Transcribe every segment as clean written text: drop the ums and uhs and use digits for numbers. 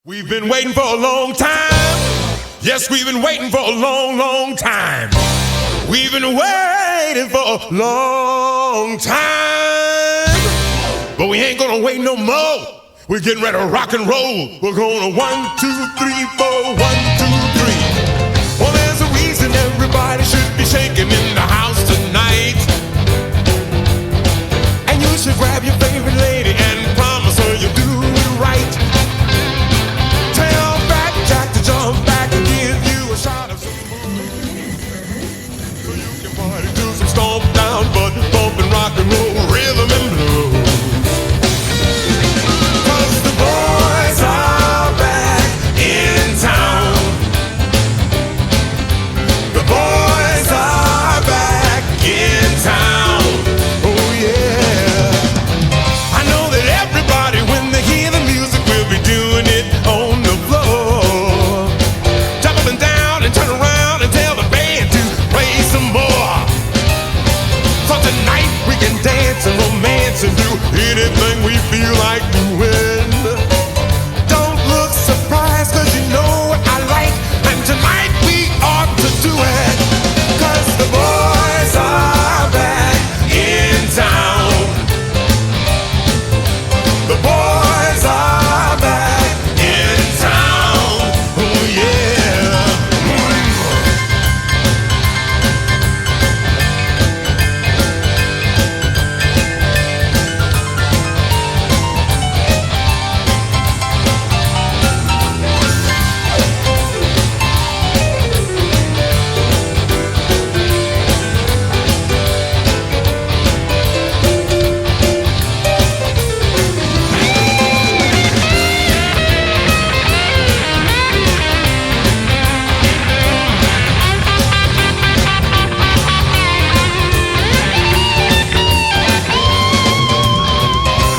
We've been waiting for a long time. Yes, we've been waiting for a long, long time. We've been waiting for a long time. But we ain't gonna wait no more. We're getting ready to rock and roll. We're gonna 1, 2, 3, 4, 1, 2, 3. Well, there's a reason everybody should be shaking in the house tonight. And you should grab your favorite lady and promise her you'll do it right. Tell Fat Jack to jump back and give you a shot of some booze, so you can party to some stomp down, butt bump and rock and roll, rhythm and blues. 'Cause the boys are back in town. The boys are back in town. Oh yeah. I know that everybody, when they hear the music, will be doing it on the floor. Jump up and down and turn around and tell the band to play some more. So tonight we can dance and romance and do anything we feel like doing. Don't look surprised, 'cause you know what I like, and tonight we ought to do it. 'Cause the boys are back in town. The boys are back in town. Oh yeah.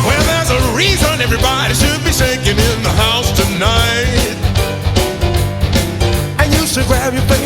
Well, there's a reason everybody should be shaking in the house tonight. And you should grab your favorite